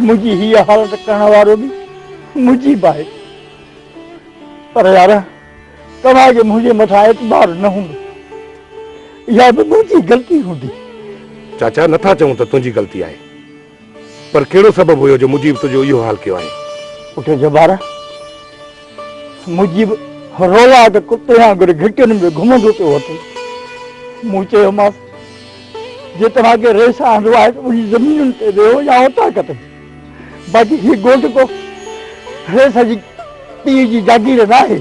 मुझी ही हालत करण वारो भी मुझी बाहे। पर यार तव्हांखे मुझे मथा एतबार न हूंदो, या भी मुझी गलती हुंदी। चाचा नथा चऊं त तुंहिंजी ग़लती आहे, पर कहिड़ो सबबु हुयो जो मुजीब तुंहिंजो इहो हाल कयो आहे? पुट जबार, मुजीब रोला त कुत्ते वांगुरु घिटियुनि में घुमंदो पियो अचे। मूं चयोमांसि जे तव्हांखे रेस आंदो आहे त उन ज़मीनुनि ते वियो या उतां कते, बाक़ी हीउ गोंड को रेस जी पीउ जी जागीर न आहे।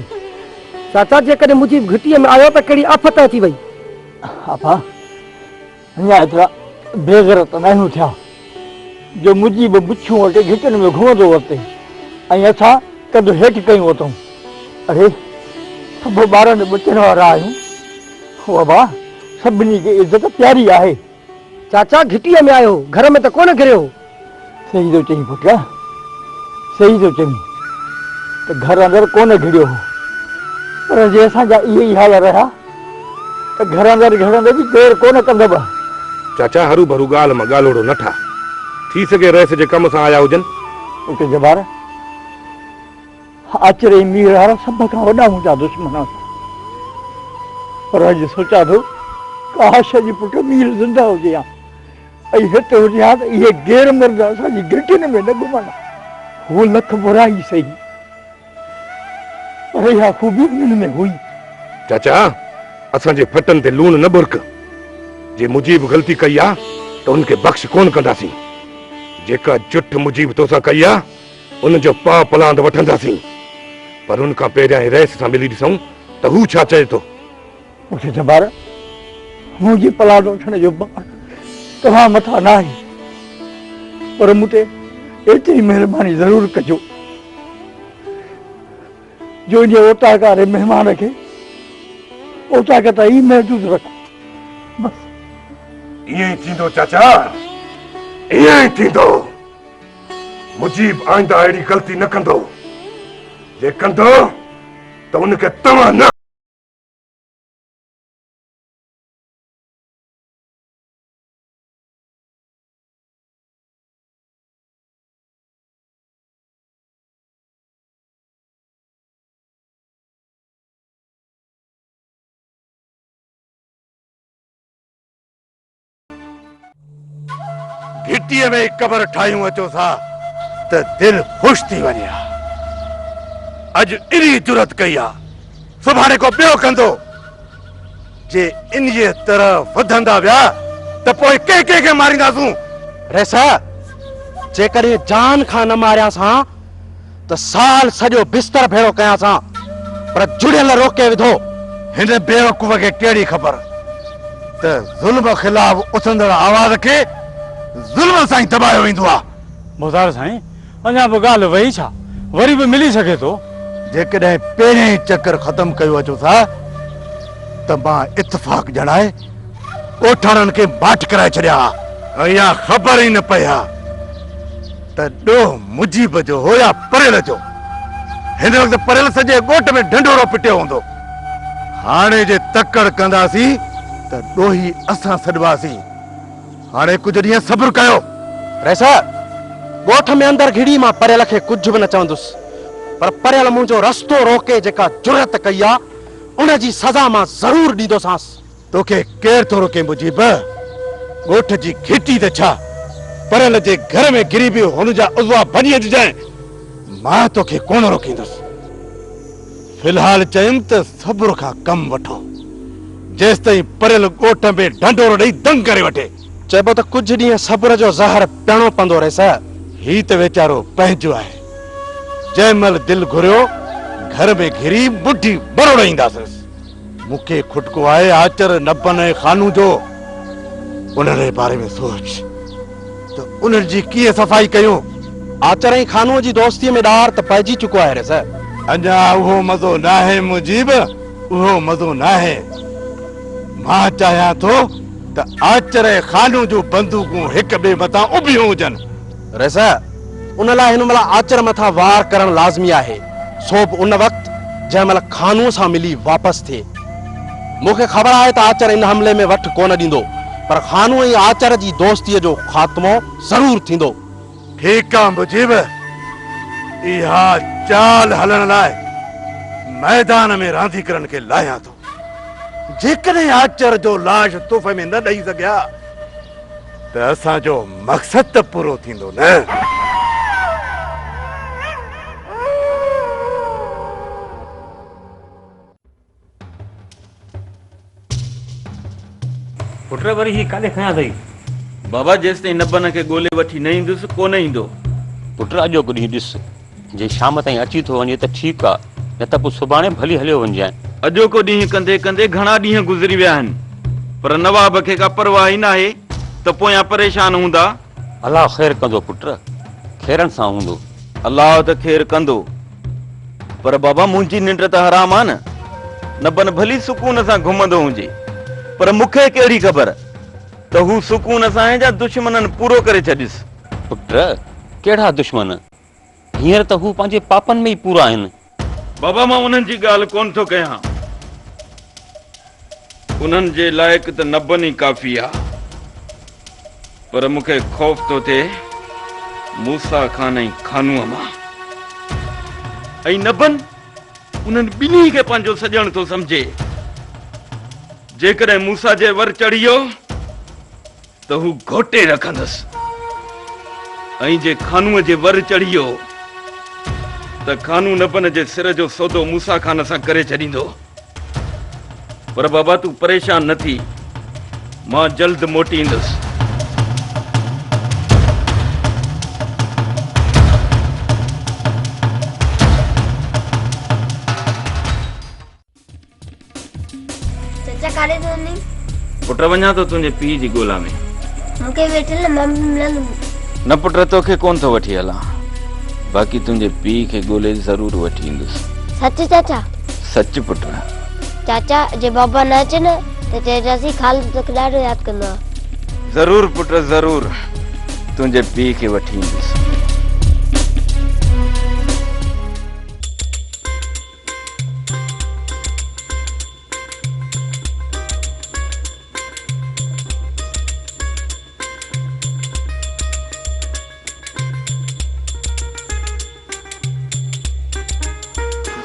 चाचा जेकॾहिं मुजीब घिटीअ में आयो त कहिड़ी आफ़त थी वई? आपा अञा एतिरा बेग़रत न आहियूं थिया जो मुजीब बुछियूं वटि घिटियुनि में घुमंदो अचे ऐं असां कदु हेठि कयूं अथऊं। अरे सभु ॿारनि ॿचनि वारा आहियूं, बाबा सभिनी खे इज़त प्यारी आहे। चाचा घिटीअ में आयो, घर में त कोन घिरियो। सही थो चईं पुट, सही थो चईं त घर अंदरि कोन घिरियो हो, पर जे असांजा इहे ई हाल रहिया त घर अंदरि घिरंदे बि देरि कोन कंदव। चाचा हरू भरू ॻाल्हि मां ॻाल्होड़ो न ठा, थी सघे रेस जे कम सां आया हुजनि। पुट जबार, आचरे मीर वारा सभ खां वॾा मुंहिंजा दुश्मन हुआ, पर अॼु सोचां थो काश अॼु पुट मीर ज़िंदा हुजे हा ऐं हिते हुजे हा त इहे गैर मर्द असांजी घिटियुनि में न घुमनि। हू लख बुराई सही, पर इहा ख़ूबी उन्हनि में हुई। चाचा असांजे फटनि ते लूण न बुरक, जे मुजीब ग़लती कई आहे त उनखे बख़्श कोन कंदासीं। जेका जुठ मुजीब तोसां कई आहे उनजो पा पलांद वठंदासीं, पर उन खां पहिरियां रेस सां मिली ॾिसूं त हू छा चए थो। पुठ जबार, मुंहिंजी पलांद वठण जो बार तव्हां मथां न आहे, पर मूं ते एतिरी महिरबानी ज़रूरु कजो जो इन ओताकारे महिमान खे ओताक ताईं महदूद रखो। बस ईअं ई थींदो चाचा, ईअं ई थींदो। मुजीब आईंदा अहिड़ी ग़लती न कंदो, जे कंदो त उनखे तव्हां न। घिटीअ में कबर ठाहियूं अचो था त दिल ख़ुशि थी वञे। अॼु अहिड़ी जुरत कई आहे, सुभाणे को ॿियो कंदो। जे इन तरह वधंदा विया त पोइ कंहिं मारींदासूं। रेसा जेकॾहिं जान खां न मारियासां त साल सॼो बिस्तर भेड़ो कयासां, पर जुड़ियल रोके विधो। हिन बेवकूफ़ खे कहिड़ी ख़बर त ज़ुल्म ख़िलाफ़ उथंदड़ आवाज़ खे ज़ुल्म सां ई दॿायो वेंदो आहे। मुज़ार साईं, अञा बि ॻाल्हि वई छा, वरी बि मिली सघे थो। जेकॾहिं पहिरियों चकर ख़तम कयो अचो था त मां इत्तेफ़ाक जणाए ॻोठाणनि खे बाट कराए छॾिया ऐं इहा ख़बर ई न पई त ॾोह मुजीब जो हो या परेल जो। हिन वक़्तु परेल सॼे ॻोठ में ढंढोरो पिटियो हूंदो। हाणे जे तकड़ कंदासीं त ॾोही असां सॾिबासीं। हाणे कुझु ॾींहं सब्र कयो। रेसा ॻोठ में अंदरि घिड़ी मां परेल खे कुझु बि न चवंदुसि, पर परेल मुंहिंजो रस्तो रोके जेका जुरत कई आहे उन जी सज़ा मां ज़रूरु ॾींदोसांसि। तोखे केरु थो रोके मुजीब? ॻोठ जी घिटी त छा, परेल जे घर में गिरी बि हुनजा उज़वा भॼी अचिजांइ, मां तोखे कोन रोकींदुसि। फिलहाल चयुमि त सब्र खां कमु वठो, जेसि ताईं परेल ॻोठ में ढंढोरो ॾेई दंग करे वठे। चइबो त कुझु ॾींहं सब्र जो ज़हर पियणो पवंदो। रेसा ही त वीचारो पंहिंजो आहे, जंहिं महिल दिलि घुरियो घर में घिरी बुढ़ी बरोड़ींदासीं। मूंखे खुटको आहे आचर नबन ऐं खानू जो। उन बारे में सोच त उन जी कीअं सफ़ाई कयूं। आचर ऐं खानूअ जी दोस्तीअ में ॾार त पइजी चुको आहे। रेसा अञा उहो मज़ो न आहे मुजीब, उहो मज़ो न आहे। मां चाहियां थो त आचर ऐं खानू जूं बंदूकूं हिक ॿिए मथां उभियूं हुजनि। रेसा उन लाइ हिन महिल आचर मथां वार करणु लाज़मी आहे, सो बि उन वक़्तु जंहिं महिल खानूअ सां मिली वापसि थिए। मूंखे ख़बर आहे त आचर इन हमले में वठ कोन ॾींदो, पर खानूअ ऐं आचर जी दोस्तीअ जो ख़ात्मो ज़रूरु थींदो। ठीक आहे मुजीब, इहा चाल हलण लाइ मैदान में रांदीगरनि खे लाहियां थो। जेकॾहिं आचर जो लाश तोहफ़े में न ॾेई सघिया त असांजो मक़सदु त पूरो थींदो न। पुट वरी ही काॾे खयां अथई? बाबा जेसि ताईं नबन खे ॻोल्हे वठी न ईंदुसि कोन ईंदो। पुट अॼोको ॾींहुं ॾिस, जे शाम ताईं अची थो वञे त ठीकु आहे, न त पोइ सुभाणे भली हलियो वञजांइ। अॼोको ॾींहुं कंदे कंदे घणा ॾींहं गुज़री विया आहिनि, पर नवाब खे का परवाह ई न आहे त पोयां परेशान हूंदा। अलाह ख़ैर कंदो पुट, ख़ैरनि सां हूंदो। अलाह त ख़ैर कंदो, पर बाबा मुंहिंजी निंड त हराम आहे न। नबन भली सुकून सां घुमंदो हुजे, पर मूंखे कहिड़ी ख़बर त हू सुकून सां जा दुश्मननि पूरो करे छॾिस। पुट कहिड़ा दुश्मन? हींअर त हू पंहिंजे पापनि में ई पूरा आहिनि। बाबा मां उन्हनि जी ॻाल्हि कोन थो कयां, उन्हनि जे लाइक़ु त नबन ई काफ़ी आहे, पर मूंखे ख़ौफ़ थो थिए मूसा खान ऐं खानूअ मां। ऐं नबन उन्हनि ॿिन्ही खे पंहिंजो सॼण थो सम्झे। जेकॾहिं मूसा जे वर चढ़ी वियो त हू घोटे रखंदुसि, ऐं जे खानूअ जे वर चढ़ी वियो त खानू नबन जे सिर जो सौदो मूसा खान सां करे छॾींदो। पर बाबा तूं परेशान न थी, मां जल्द मोटी ईंदुसि। चाचा काले तो नहीं पुट वञा थो तुंहिंजे पीउ जी ॻोल्हा में। मूंखे वेठल मम्मी मिलंदो। न पुट तोखे कोन थो वठी हलां, बाक़ी तुंहिंजे पीउ खे ॻोल्हे ज़रूर वठी ईंदुसि। सच चाचा? सच पुट। चाचा जे बाबा न अचे न त चइजासीं ख़ालिद तोखे ॾाढो यादि कंदो आहे। ज़रूर पुट ज़रूर, तुंहिंजे पीउ खे वठी ईंदुसि।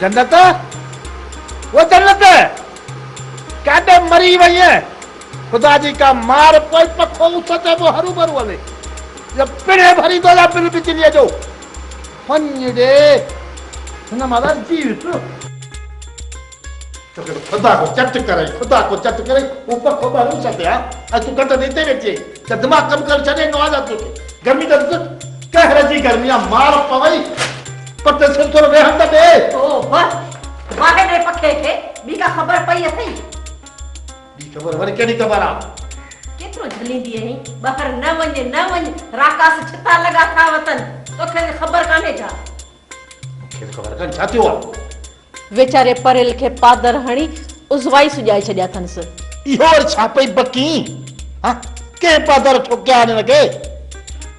जन्नत, वो जन्नत काॾे मरी वई है? खुदा जी का मार कोई पखो उछते वो हरू भरू हले। जब पिणे भरी दो या बिल बिजली जो वञ दे हिन मां जीवित तो खुदा को चट करे, खुदा को चट करे ऊपर को भरू सकते हैं। तू कंट देते बेचे त दिमाग कम कर छड़े नो आजा तो गर्मी द कहर जी गर्मियां मार पवई पर ते सिर थोरो वेहंद दे। ओ बस वाहे दे पखे के बी का खबर पई अथई? बी खबर वरी केड़ी खबर आ? केतरो झलींदी है बाहर न वञ राकास छिता लगा था वतन तोखे खबर काने जा। मूंखे खबर कान छा थियो आ? वेचारे परे लिखे पादर हणी उजवाई सुजाई छड्या थनस। इहो छा पई बकी? हां के पादर ठोकिया ने के?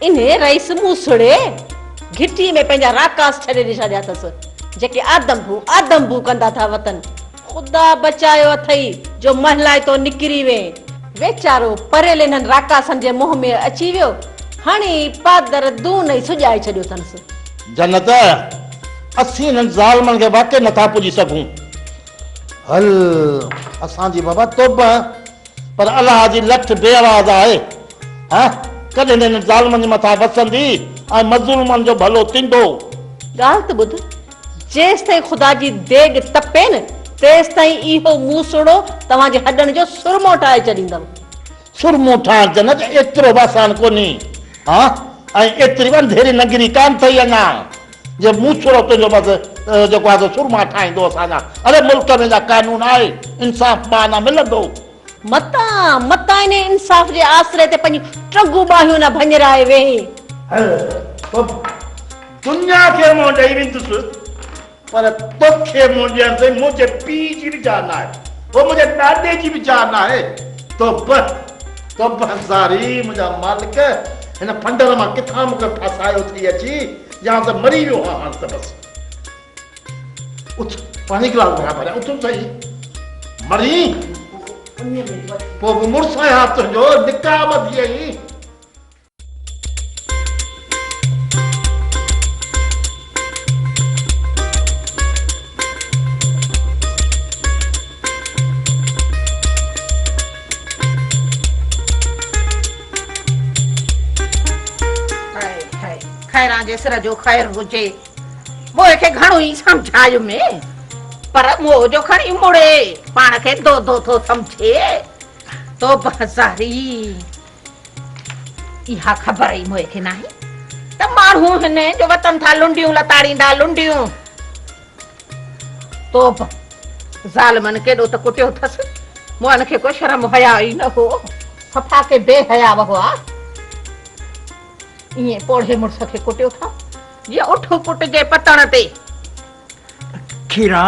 इने रईस मूसड़े घिटी में पंहिंजा राकास छॾे ॾिछाॾिया अथसि, जेके आदमबू कंदा था वतन। ख़ुदा बचायो अथई जो महिलाए तो निकिरी वे। वेचारो परेल इन्हनि राकासनि जे मुंहं में अची वियो, हाणे पादर दून ई सुॼाए छॾियो अथसि। जन्नत असीं इन्हनि ज़ालमनि खे वाक़ई नथा पुॼी सघूं। हल असांजी बाबा तौबा, पर अलाह जी लठ बेआवाज़ आहे। हाँ कॾहिं इन्हनि ज़ालमनि जे मथां वसंदी ऐं मज़लूमनि जो भलो थींदो। ॻाल्हि त ॿुध, जेसि ताईं ख़ुदा जी देग तपे न तेसि ताईं इहो मूसड़ो तव्हांजे हॾनि जो सुरमो ठाहे छॾींदव। सुरमो ठाहिण जन्नत एतिरो आसान कोन्हे। हाँ ऐं एतिरी अंधेरी नगरी कान थई अञा जे मूसड़ो तुंहिंजो बसि जेको आहे सुरमा ठाहींदो असांजा। अरे मुल्क में जा कानून आहे, इंसाफ़ माना मिलंदो। मता इन इंसाफ़ जे आसरे ते पंहिंजी टंगू बाहियूं न भंजराए वेही। दुनिया खे मुंहुं ॾेई वेंदुसि, पर तोखे मुंहुं ॾियण ते मुंहिंजे पीउ जी बि जान आहे, वो मुंहिंजे ॾाॾे जी बि जान आहे। तो हज़ारी मुंहिंजा मालिक हिन फंडर मां किथां मूंखे फसायो थी अची, या त मरी वियो आहे हाणे त बसि। उथ पाणी गिलास बराबरि आहे, उथ सही मरी पोइ मुड़ुस आहियां तुंहिंजो निकाह थी वई। जे सिर जो ख़ैर हुजे मोए खे घणो ई समझायो में पर मोह जो खणी मुड़े पाण खे दो दो थो समझे तो बसारी इहा ख़बर ई मोए खे नाही त माण्हू हिन जो वतन था लुंडियूं लताड़ींदा लुंडियूं तो ज़ालिमन केॾो त कुटियो अथसि मोहन खे को शर्म हया ई न हो सफ़ा के बेहया हुआ इएं पोढ़े मुड़स खे कुटियो था जीअं उठ पुट जे पतण ते खीरा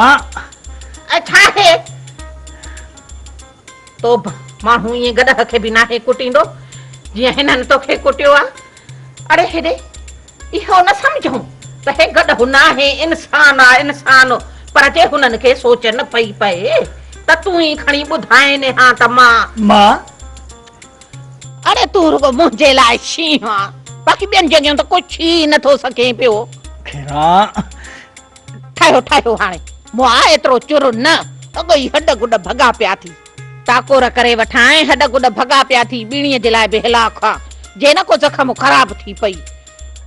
छा है तो माण्हू ईअं गॾह खे बि नाहे कुटींदो जीअं हिननि तोखे कुटियो आहे अड़े हेॾे इहो न सम्झूं त हे गॾह नाहे इंसान आहे इंसान पर जे हुननि खे सोच न पई पए त तूं ई खणी ॿुधाए हा त मां अरे तूं रुगो मुंहिंजे लाइ शींहुं आहे बाक़ी ॿियनि जॻहियूं त कुझु ई नथो सघे पियो खीरा ठाहियो ठाहियो हाणे मुआ एतिरो चुर न अॻो ई हॾ गुॾ भॻा पिया थी टाकोर करे वठां हॾ गुॾ भॻा पिया थी ॿीणीअ जे लाइ बि हिलाक आहे जे न को ज़ख़म ख़राब थी पई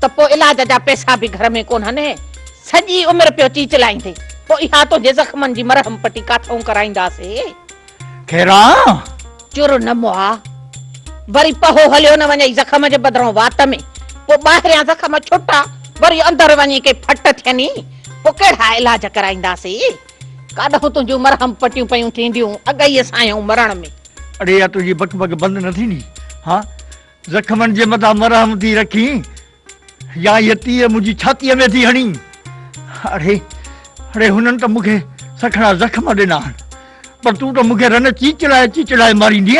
त पोइ इलाज जा पैसा बि घर में कोन्हनि सॼी उमिरि पियो चीचलाईंदे पोइ इहा तुंहिंजे ज़ख़मनि जी मरहम पटी काथऊं कराईंदासीं खीरा चुर न मुआ वरी पहो हलियो न वञे ज़ख़म जे बदिरां वात में पोइ ॿाहिरियां ज़ख़म छुटा वरी अंदरि वञी के फट थियनी पोइ कहिड़ा इलाज कराईंदासीं काॾो तुंहिंजूं मरहम पटियूं पयूं थींदियूं अॻई असां मरण में अरे यार तुझी बक बक बंद न थींदी हाँ ज़ख़मनि जे मथां मरहम थी रखी या ये तीअ मुंहिंजी छातीअ में थी हणी अरे अरे हुननि त मूंखे सखड़ा ज़ख़म ॾिना पर तूं त मूंखे रन चीचलाए मारींदी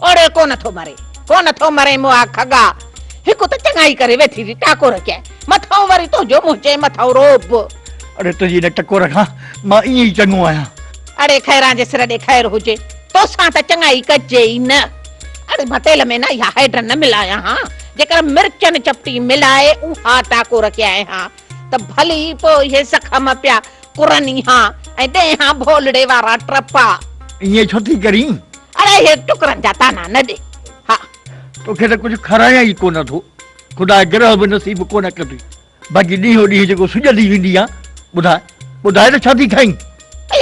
ओड़े कोन थो मरे मुआ खगा हिकु त चङाई करे वेठी थी टाकोर के मथां वरी तुंहिंजो मुंहिंजे मथां रोब अरे तुझी न टकोर खां मां ईअं ई चङो आहियां अरे खैरां जे सिर ॾे ख़ैर हुजे तोसां त चङाई कजे ई न अरे मां तेल में न इहा हैड न मिलाया हां जेकर मिर्चनि चपटी मिलाए उहा टाकोर के आए हां त भली पोइ इहे ज़ख़म पिया कुरनी हां ऐं ॾे हां भोलड़े वारा ट्रपा ईअं छो थी करी अरे हे टुकरनि जा ताना न ॾे हा तोखे त कुझु खारायां ई कोन थो ख़ुदा ग्रह बि नसीब कोन कढी बाक़ी ॾींहों ॾींहुं जेको सुॼंदी वेंदी आहे ॿुधाए त छा थी खाईं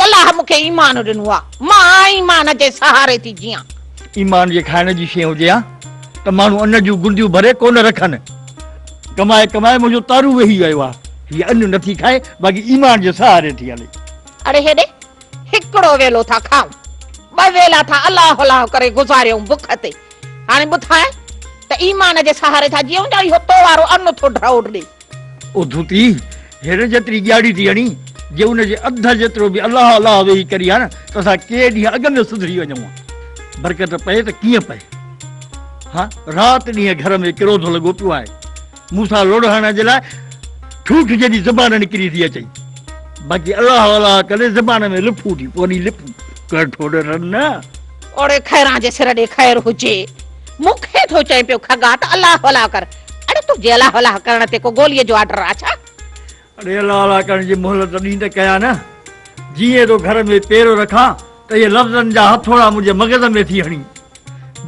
अल्लाह मूंखे ईमान ॾिनो आहे मां ईमान जे सहारे थी जियां ईमान जे खाइण जी शइ हुजे हा त माण्हू अन्न जूं गुंदियूं भरे कोन रखनि कमाए कमाए मुंहिंजो तारू वेही वियो आहे हीअ अन्न नथी खाए बाक़ी ईमान जे सहारे थी हले अरे हेॾे हिकिड़ो वेलो था खाऊं ॿ वेला था अलाह अलाह करे गुज़ारियूं बुख ते हाणे ॿुधाए त ईमान जे सहारे था जियूं जा इहो तो वारो अन्न थो ड्राउड ॾे ओ धूती हेर जेतिरी ॻाढ़ी थी हणी जे उनजे अध जेतिरो बि अलाह अलाह वेही करी आहे न त असां के ॾींहं अॻ में सुधरी वञूं बरकत पए त कीअं पए हा राति ॾींहं घर में किरोधो लॻो पियो आहे मूंसां लोड़हण जे लाइ ठूठ जहिड़ी ज़बान निकिरी थी अचे बाक़ी अलाह अलाह करे ज़बान में लिफूं थी पोइ लिफूं कर थोड़े न ओड़े खैरां जे सिर ॾे ख़ैर हुजे मूंखे थो चए पियो खगा त अलाह अलाह कर अरे तुंहिंजे अलाह अलाह करण ते को गोलीअ जो ऑर्डर आहे छा अरे अलाह अलाह करण जी मोहलत ॾींद कया न जीअं तो घर में पेरो रखां त इहे लफ़्ज़नि जा हथोड़ा मुंहिंजे मग़ज़ में थी हणी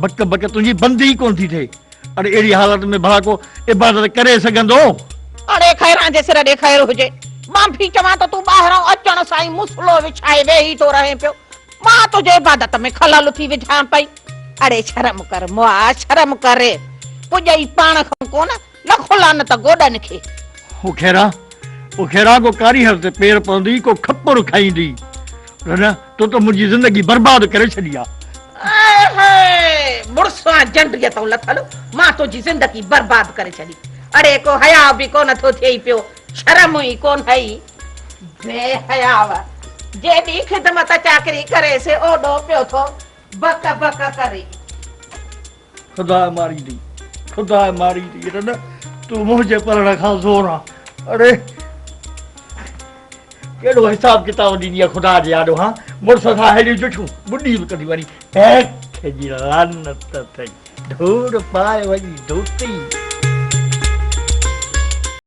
बक बक तुंहिंजी बंदी ई कोन थी थिए अरे अहिड़ी हालत में भला को इबादत करे सघंदो अरे खैरां जे सिर ॾे ख़ैर हुजे मां बि चवां त तूं ॿाहिरां अचण सां ई मुसलो विछाए वेही थो रहे पियो मां तुंहिंजे इबादत में खलल थी विझां पई अरे शर्म कर मुआ शर्म करे पुॼई पाण खां कोन लखो लानत गोॾनि खे ओ खेरा को कारीहर ते पेर पवंदी को खप्पर खाईंदी न तो मुंहिंजी ज़िंदगी बर्बाद करे छॾी आहे मुड़सा जंडीअ तो लथल मां तुंहिंजी ज़िंदगी बर्बाद करे छॾी अरे को हया बि कोन थो थिए पियो शर्म ई कोन हई बेहयाव जे ॾींहुं ख़िदमत चाकरी करे से ओॾो पियो थो बक बक करे खुदा मारी दी न तू मुंहिंजे परण खां ज़ोर आहे अरे केॾो हिसाब किताब ॾींदी आहे खुदा जे आॾो हा मुड़ुस सां हेॾियूं जुठूं ॿुॾी बि कढी वञी जी लानत अथई धूड़ पाए वञी धोती